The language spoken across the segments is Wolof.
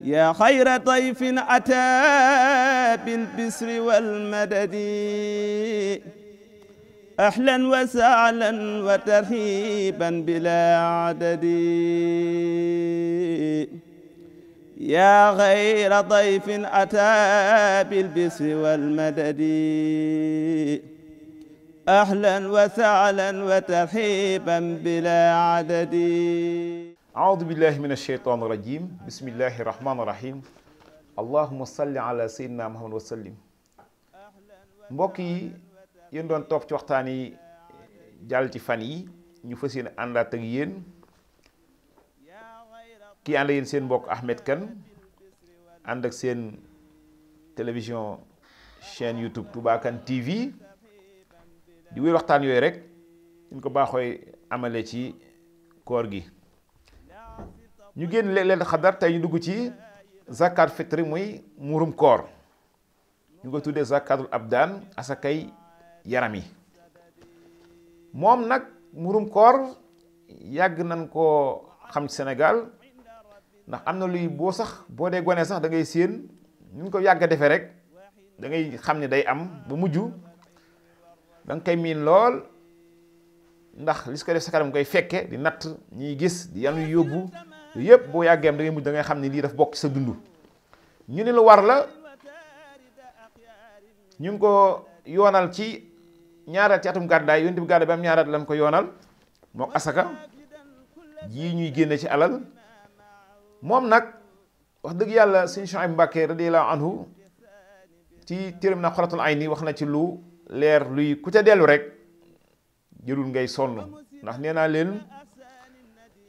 yaa xayra dayfin ataa bil bisri wal madadi ahlan wa sahlan wa tarhiban bilaa adadi yaa xayra dayfin ataa bil bisri wal madadi ahlan wa sahlan wa tarhiban bilaa adadi. aoudu billahi min alsheytan irajim bismillahi irrahmani irrahim allahuma salli ala seydina muhammad wa sallim. mbokk yi yéen doon topp ci waxtaan yi jàll ci fan yi ñu fas yéene àndaat ak yéen kii ànd yéen seen mbokk Ahmed Kane ànd ak seen télévision chaîne YouTube Touba Kane TV di wéy waxtaan yooyu rek ñu ko baaxooy amale ci koor gi. ñu génn leen xadar tey ñu dugg ci zakat fitri muy muurum koor ñu ko tuddee zakatul abdaan asakay yaram yi. moom nag muurum koor yàgg nañ koo xam ci Sénégal ndax am na luy boo dee gone sax da ngay séen ñu ko yàgg a defee rek da ngay xam ne day am ba mujj da nga koy miin lool ndax li su ko def sa kanam koy fekke di natt ñuy gis di yanu yóbbu yooyu yëpp boo yàggeem da ngay mujj da ngay xam ne lii daf bokk ci sa dund. ñu ne lu war la ñu ngi ko yoonal ci ñaareel ci atum gàddaay yonent bi gàddaay ba am ñaareel lañ ko yoonal mook asaka jii ñuy génne ci alal. moom nag wax dëgg yàlla sëñ Chouaïb Mbacké radiyallahu anhu ci téeram na Xuratul Ayni wax na ci lu leer luy ku ca dellu rek jërul ngay sonn ndax nee naa leen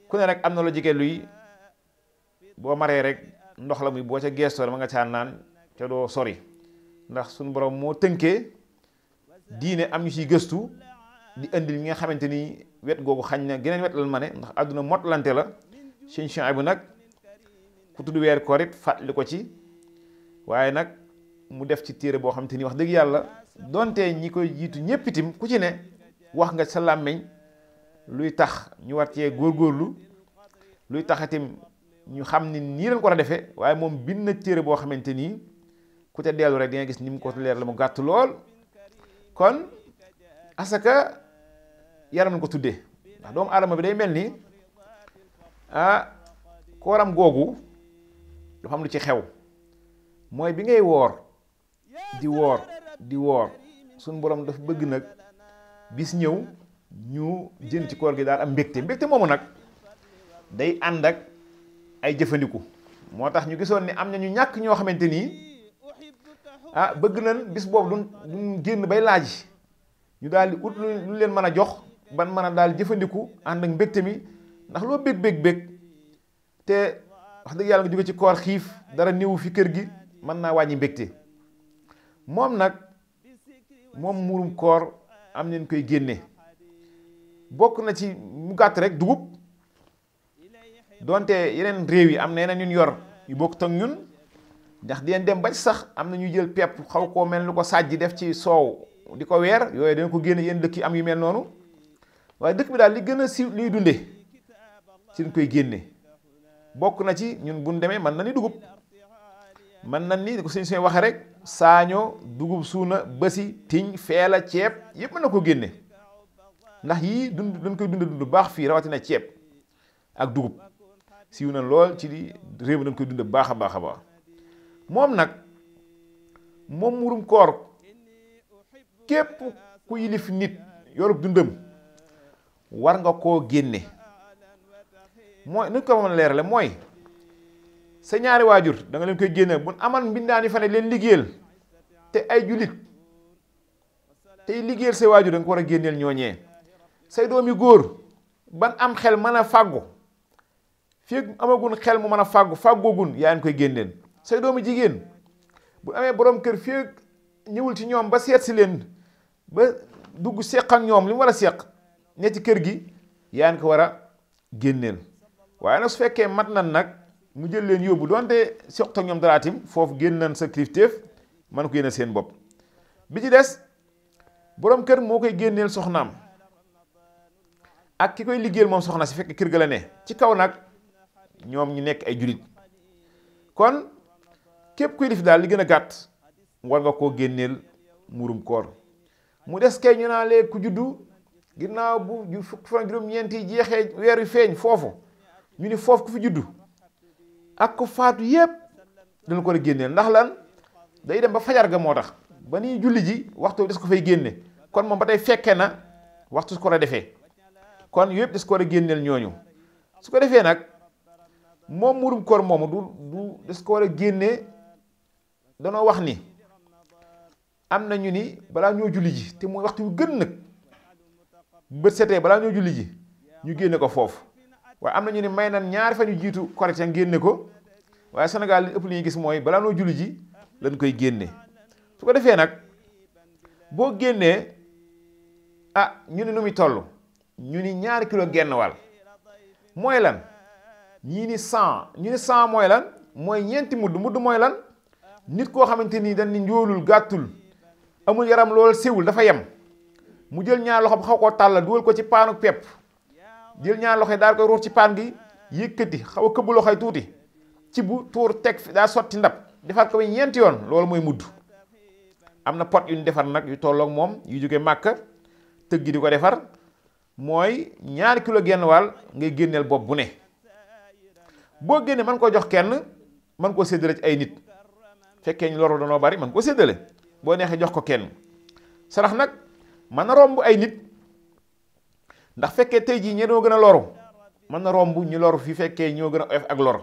ku ne rek am na lu jege luy boo maree rek ndox la muy boo ca geestoo ma nga caa naan ca doo sori ndax suñu borom moo tënkee diine am ñu ciy gëstu di indil ñi nga xamante ni wet googu xañ na geneen wet lan ma ne ndax àdduna motlante la. sëñ Chouaïb bu nag ku tudd weer koor it fàttali ko ci waaye nag mu def ci téere boo xamante ni wax dëgg yàlla donte ñi koy jiitu ñépp itam ku ci ne wax nga sa làmmiñ luy tax ñu war cee góorgóorlu luy tax itam ñu xam ni nii lañ ko war a defee waaye moom bind na téere boo xamante ni ku ca dellu rek di nga gis ni mu ko leer la mu gàtt lool. kon asaka yaram ko tuddee ndax doomu aadama bi day mel ni kooram googu dafa am lu ci xew mooy bi ngay woor di woor suñu borom dafa bëgg nag bis ñëw ñu jën ci koor gi daal am mbégte moomu nag day ànd ak ay jëfandiku. moo tax ñu gisoon ni am na ñu ñàkk ñoo xamante nii bëgg nañ bis boobu duñ génn bay laaj ñu daal di ut lu leen mën a jox ban mën a daal jëfandiku ànd ak mbégte mi ndax loo bég te wax dëgg yàlla nga jóge ci koor xiif dara néewu fi kër gi mën naa wàññi mbégte. moom nag moom muurum koor am nañ koy génne bokk na ci mu gàtt rek dugub donte yeneen réew yi am na yeneen ñun yor yu bokk ak ñun ndax dinañ dem ba sax am na ñuy jël pepp xaw koo mel ni ko sàjji def ci soow di ko weer yooyu dañ ko génne yenn dëkk yi am yu mel noonu waaye dëkk bi daal li gën a siiw liy dunde ci ñu koy génne bokk na ci ñun buñ demee mën na ni dugub mën na ni ko suñ waxee rek saaño dugub suuna bësi tiñ feela ceeb yëpp mën na ko génne ndax yii dañ koy dund baax fii rawatina ceeb ak dugub siiw na lool ci di réew mi dañ koy dund baax a baax a baax. moom nag moom muurum koor képp ku yilif nit yorub dundam war nga koo génne. mooy nu ko mën a leerale mooy sa ñaari waajur da nga leen koy génne bu aman mbindaan yi fa ne leen liggéeyal te ay jullit tey liggéeyal say waajur da nga ko war a génneel ñooñee. say doom yu góor ban am xel mën a fàggu fii amagun xel mu mën a fàggoogun yaa ngi koy génneel. say doomu jigéen bu amee borom kër fii ñëwul ci ñoom ba seet si leen ba dugg seq ak ñoom li mu war a seq ne ci kër gi yaa ngi ko war a génneel. waaye nag su fekkee mat nan nag mu jël leen yóbbu doonte seq ak ñoom daraatim foofu génn nañ sa kilifteef mën ko génneel seen bopp. bi ci des borom kër moo koy génneel soxnaam ak ki koy liggéeyal moom soxna si fekk kër ga la ne ci kaw nag ñoom ñu nekk ay julit kon képp kuy def daal li gën a gàtt war nga koo génneel murum koor. mu des kay ñu naa lee ku juddu ginnaaw bu fukki fan juróom-ñeent yi jeexee weer wi feeñ foofu ñu ni foofu ku fi juddu ak ko faatu yépp dana ko war a génneel. ndax lan day dem ba fajar ga moo tax ba nii julli ji waxtu des ko fay génne, kon moom ba tey fekke na waxtu su ko war a defee, kon yëpp des ko war a génneel ñooñu. su ko defee nag moom murum koor moomu du des ko war a génne. danoo wax ni am na ñu ni balaa ñoo julli ji te mooy waxtu yu gën nag bët setee balaa ñoo julli ji ñu génne ko foofu. waaye am na ñu ni may nan ñaari fan yu jiitu korite génne ko, waaye Sénégal li ëpp li ñuy gis mooy balaa noo julli ji lañ koy génne. su ko defee nag boo génnee ñu ni nu muy toll, ñu ni 2 kilo genn wàll mooy lan, ñii ni 100, ñu ni 100 mooy lan, mooy ñeenti mudd mooy lan. nit koo xamante ni dañ ni njoolul gàttul amul yaram lool siwul dafa yem, mu jël ñaar loxo xaw koo tàllal dugal ko ci paanu pepp, jël ñaar loxo daal koy ruux ci paan gi yëkkati xaw a këbbu loxoy tuuti ci bu tuur teg fi daa sotti ndab defar ko ñeenti yoon, loolu mooy mudd. am na pot yu ñu defar nag yu tolloog moom yu jóge Màkka tëgg di ko defar, mooy 2 kilo genn wàll ngay génneel bopp bu ne. boo génnee mën koo jox kenn, mën koo séddale ci ay nit, fekkee ñu loru danoo bari mën koo séddale, boo neexee jox ko kenn. sarax nag mën na romb ay nit, ndax fekkee tey jii ñoo gën a loru mën na romb ñu loru fi fekkee ñoo gën a oyof ak lor.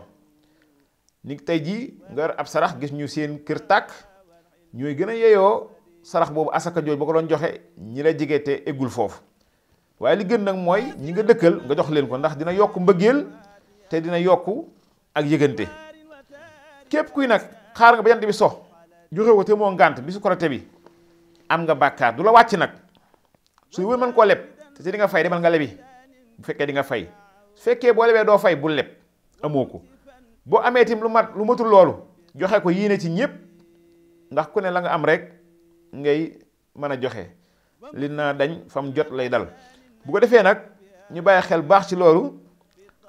ni tey jii nga yor ab sarax gis ñu seen kër tàkk, ñooy gën a yeyoo sarax boobu asaka jooj ba ko doon joxe ñi la jege te eggul foofu. waaye li gën nag mooy ñi nga dëkkal nga jox leen ko, ndax dina yokk mbëggeel te dina yokk ak yëgante. képp kuy nag xaar nga ba jant bi so joxe ko te moo ngànt bi su korite bi am nga bàkkaar, du la wàcc nag. su wër mën koo leb te di nga fay, demal nga lebi bu fekkee di nga fay. su fekkee boo lebee doo fay bul leb, amoo ko. boo amee tim lu matul loolu joxe ko yéene ci ñëpp, ndax ku ne la nga am rek ngay mën a joxe. li naa dañ fam jot lay dal. bu ko defee nag ñu bàyyi xel baax ci loolu,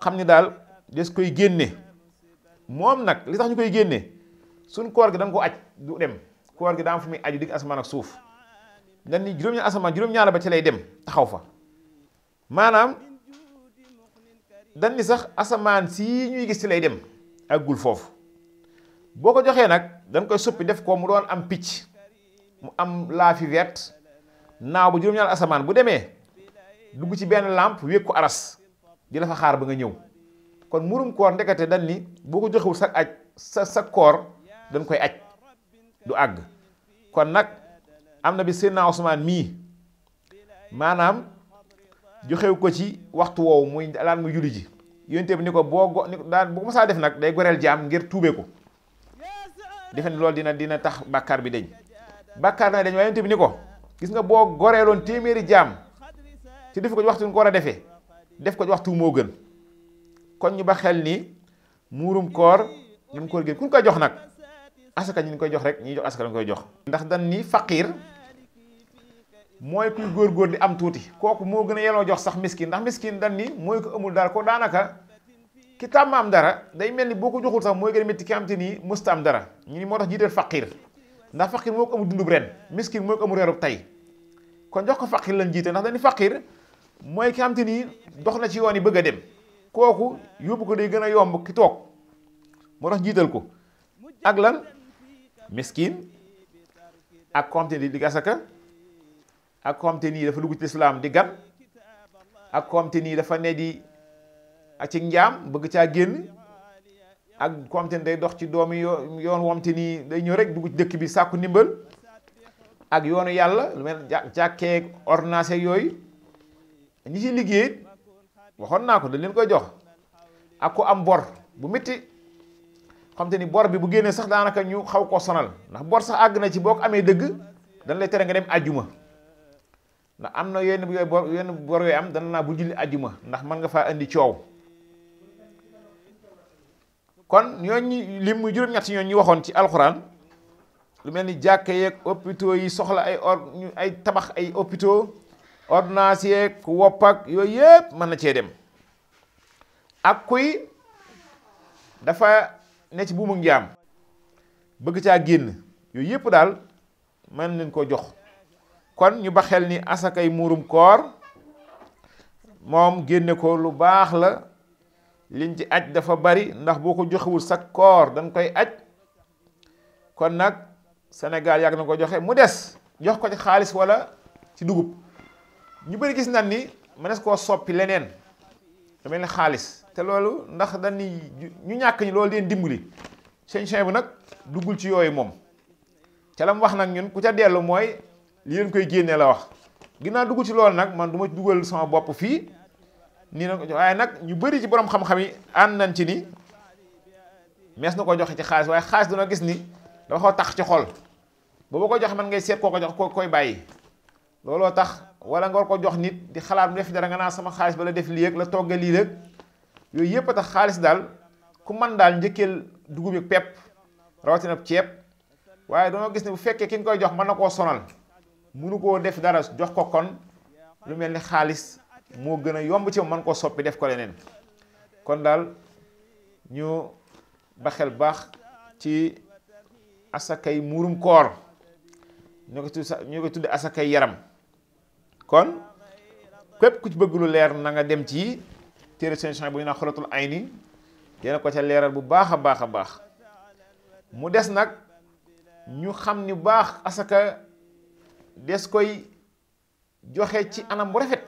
xam ni daal des koy génne. moom nag li tax ñu koy génne, suñ koor gi da nga ko aj du dem. koor gi daa am fu muy aju digg asamaan ak suuf. dañ ni juróom-ñaar asamaan juróom-ñaar ba ci lay dem taxaw fa. maanaam dañ ni sax asamaan sii ñuy gis ci lay dem àggul foofu. boo ko joxee nag dañ koy suppi def ko mu doon am picc, mu am laafi verte, naaw ba juróom-ñaar asamaan. bu demee dugg ci benn lampe wéeg ko aras di la fa xaar ba nga ñëw. kon murum koor ndekete dañ ni boo ko joxewul sa aj sa koor dañ koy aj du àgg. kon nag am na bi Seydina Usmaan mii maanaam joxew ko ci waxtu woowu muy laan muy julli ji. yonte bi ni ko boo ko masaa def nag day goreel jaam ngir tuube ko, defe ni loolu dina tax bàkkaar bi dañ. bàkkaar na dañ waaye yonte bi ni ko gis nga boo goreeloon téeméeri jaam ci def ko ci waxtu nga ko war a defee, def ko ci waxtu moo gën. kon ñu ba xel ni muurum koor ñu koor gën ku ñu koy jox nag asaka ñu koy jox rek ñi jox asaka lañ koy jox. ndax dañ ni faqiir mooy kuy góor di am tuuti, kooku moo gën a yeloo jox sax miskin. ndax miskin dañ ni mooy ko amul dara, ko daanaka ki tàmm am dara day mel ni boo ko joxul sax mooy gën a métti ki am te nii mësta am dara. ñu ni moo tax jiiteel faqiir, ndax faqiir moo ko amul dundub ren, miskin moo ko amul reerub tey. kon jox ko faqiir lañ jiite, ndax dañ ni faqiir mooy ki am te nii dox na ci yoon yi bëgg a dem, kooku yóbbu ko day gën a yomb ki toog, moo tax jiital ko. ak lan miskin ak ko xam te ni di asaka, ak ko xam te nii dafa dugg ci lislaam di gan, ak ko xam te nii dafa ne di ak ci njaam bëgg caa génn, ak ko xam te ni day dox ci doomi yoon wom te nii day ñëw rek dugg ci dëkk bi sàkku ndimbal, ak yoonu yàlla lu mel jàkkee ordonnance yooyu. ñi ci liggéey waxoon naa ko dañ leen koy jox. ak ko am bor bu métti, xam te ni bor bi bu génnee sax daanaka ñu xaw koo sonal, ndax bor sax àgg na ci boo ko amee dëgg dañ lay tere nga dem àjjuma. ndax am na yenn bor yooyu am dana naa bu julli àjjuma, ndax mën nga faa indi coow. kon ñooñu lim muy juróom-ñett ñooñu ñu waxoon ci alxuraan, lu mel ni jàkka yeeg hôpitaux yi soxla ay tabax ay hôpitaux, ordonnance yeeg wopp ak yooyu yëpp mën na cee dem. ak kuy dafa ne ci buumu njaam bëgg caa génn yooyu yëpp daal mën nañ ko jox. kon ñu ba xel ni asakay muurum koor moom génne ko lu baax la, liñ ci aj dafa bari ndax boo ko joxewul sa koor dañ koy aj. kon nag Sénégal yàgg na ko joxe mu des jox ko ci xaalis wala ci dugub. ñu bëri gis nañ ni mënees koo soppi leneen da mel ni xaalis te loolu ndax dañ ni ñu ñàkk ñi loolu leen dimbali. sëñ bu nag duggul ci yooyu moom ca la mu wax nag ñun ku ca dellu mooy li leen koy génnee la wax. ginnaaw dugg ci loolu nag man du ma dugal sama bopp fii nii na waaye nag ñu bëri ci borom xam-xam yi ànd nañ ci ni mees na ko joxe ci xaalis waaye xaalis duna gis ni dafa xaw tax ci xol boo ko joxe man ngay seet koo ko jox koy bàyyi. looloo tax wala nga war ko jox nit di xalaat mu def dara nga naa sama xaalis ba la def lii ak la togga lii rek yooyu yëpp a tax xaalis daal ku man daal njëkkeel dugub ak pepp rawatina ceeb. waaye dañoo gis ne bu fekkee ki nga koy jox mën na koo sonal munu koo def dara jox ko kon lu mel ni xaalis moo gën a yomb ci mën koo soppi def ko leneen. kon daal ñu baxel baax ci asakay muurum koor ñu ko tudde asakay yaram. kon képp ku ci bëgg lu leer na nga dem ci téere seen bu ñu naan Xulatul Ayni dina ko ca leeral bu baax a baax a baax. mu des nag ñu xam ni baax asaka des koy joxe ci anam bu rafet.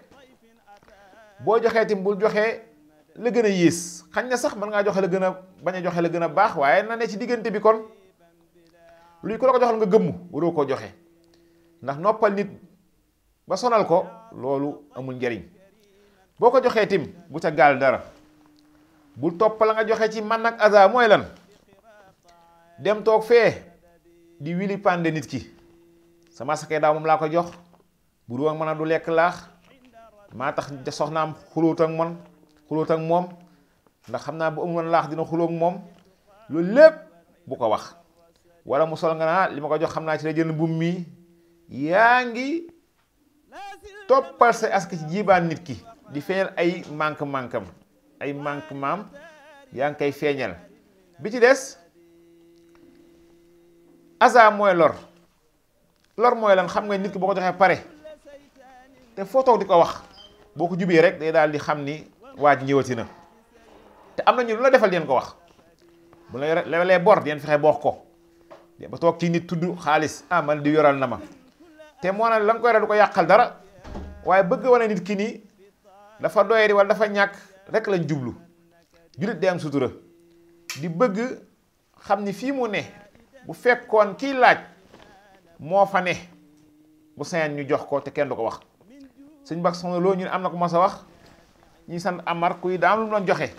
boo joxee tim bul joxe la gën a yées xañ na sax mën ngaa joxe la gën a bañ a joxe la gën a baax waaye na ne ci diggante bi. kon luy ku la ko joxal nga gëmmu waroo koo joxe ndax noppal nit ba sonal ko loolu amul njariñ. boo ko joxee tim bu ca gaal dara bul topp la nga joxe ci man ak aza mooy lan dem toog fee di wili pande nit ki sama asakay daaw moom laa ko jox bu du ak mën a du lekk laax maa tax soxnaam xulóot ak moom ndax xam naa bu amul woon laax dina xulóo ak moom. loolu lépp bu ko wax. wala mu sol nga naa li ma ko jox xam naa ci la jënd mbubb mi yaa ngi toppal say asaka ci jiibaan nit ki di feeñal ay manque-manquam ay manquement yaa ngi koy feeñal. bi ci des aza mooy lor mooy lan xam nga nit ki boo ko joxee pare te foo toog di ko wax boo ko jubee rek day daal di xam ni waa ji ñëwati na. te am na ñu lu la defal deen ko wax bu la lewalee bor deen fexe boo ko ba toog ci nit tudd xaalis man di yoral na ma te moo na la nga koy rek du ko yàqal dara waaye bëgg wane nit ki ni dafa doyadi wala dafa ñàkk rek lañ jublu. jullit day am sutura di bëgg xam ni fii mu ne bu fekkoon kiy laaj moo fa ne bu sañan ñu jox ko te kenn du ko wax. sëñ Bak soxna loo ñu ne am na ko mas a wax ñi sant Amar kuy daa am lu mu doon joxe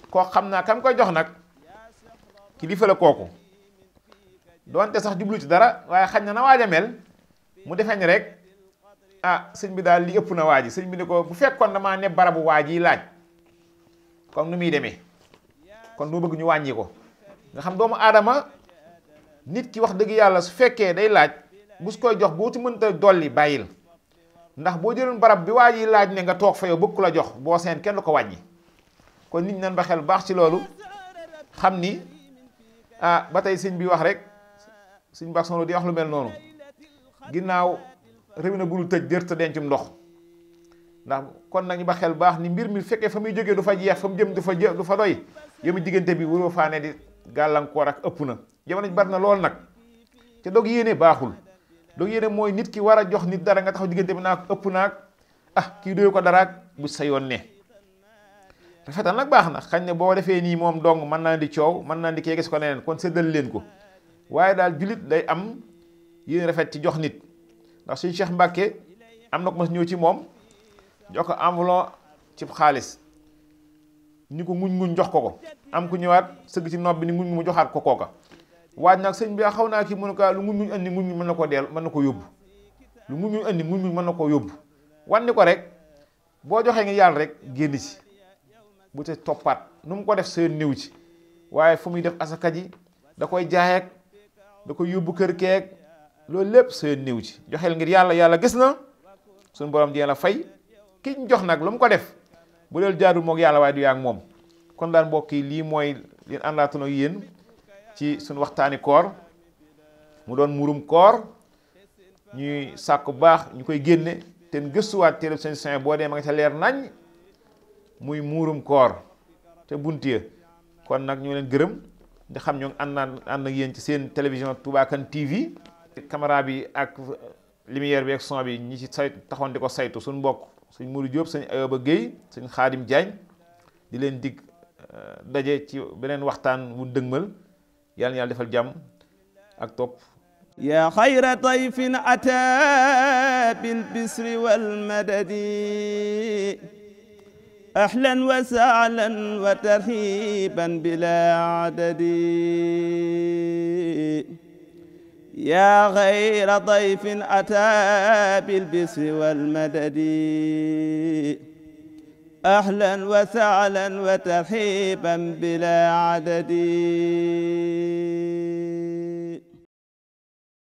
koo xam naa kam koy jox nag kilifa la kooku doonte sax jublu ci dara waaye xañ na waaj a mel mu defee ni rek sëñ bi daal li ëpp na waa ji. sëñ bi ne ko bu fekkoon damaa ne barabu waa ji laaj comme nu muy demee kon doo bëgg ñu wàññi ko. nga xam doomu aadama nit ki wax dëgg yàlla su fekkee day laaj bu su koy jox boo ci mënta dolli bàyyil ndax boo jëloon barab bi waa ji laaj ne nga toog fa yow bëgg ku la jox boo seen kenn du ko wàññi. kon nit ñi nan ba xel baax ci loolu xam ni ba tey sëñ bi wax rek sëñ baax sono di wax lu mel noonu ginnaaw réew na bu lu tëj dër te dencum ndox. ndax kon nag ñu ba xel baax ni mbir mi fekkee fa muy jógee du fa jeex fa mu jëm du fa doy yow mi diggante bi waroo faa ne di gàllankoor ak ëpp na. jamono ji bari na lool nag te dog yéene baaxul. dog yéene mooy nit ki war a jox nit dara nga taxaw diggante bi naag ëpp naag kii doyu ko daraak bu sa yoon ne. rafetal nag baax na xañ ne boo defee nii moom dong mën naa di coow mën naa di kee gis ko neneen kon séddal leen ko waaye daal jullit day am yéen rafet ci jox nit. ndax suñu Cheikh Mbacke am na ko mas ñëw ci moom jox ko enveloppe ci xaalis ñu ko nguñ jox ko am ku ñëwaat sëgg ci nopp bi ni nguñ mu joxaat ko kooka. waaj nag sëñ bi xaw naa kii mënu ko lu nguñ andi nguñ mën na koo deel mën na ko yóbbu lu nguñ andi nguñ mën na koo yóbbu wanni ko rek boo joxee ngi yàlla rek génn ci bu te toppaat nu mu ko def seen néew ci waaye fu muy def asaka ji da koy jaayeek da koy yóbbu kër keek loolu lépp seen néew ci joxeel ngir yàlla gis na suñu borom dina la fay ki ñu jox nag lu mu ko def bu deel jaadu moog yàlla waaye du yaa ak moom kon daal mbokk yi lii mooy li àndaatoon ak yéen ci suñu waxtaani koor mu doon murum koor ñuy sàkk bu baax ñu koy génne te gëstuwaat téere Sëñ Suhaybu boo dee ma nga ca leer nañ muy muurum koor te buntiya kon nag ñu leen gërëm di xam ñoo ànd ak yéen ci seen télévision Touba Kane TV caméra bi ak lumière bi ak son bi ñi ci saytu taxoon di ko saytu suñu mbokk sëñ Modou Diop sëñ Ayoba Guèye sëñ Xaadim Diagne di leen dig daje ci beneen waxtaan wu dëgmal yàlla na yàlla defal jàmm ak topp يا خير ضيف أتى بالبسر والمدد أهلا وسهلا وترحيبا بلا عدد يا غير ضيف أتى بالبسر والمدد أهلا وسهلا وترحيبا بلا عدد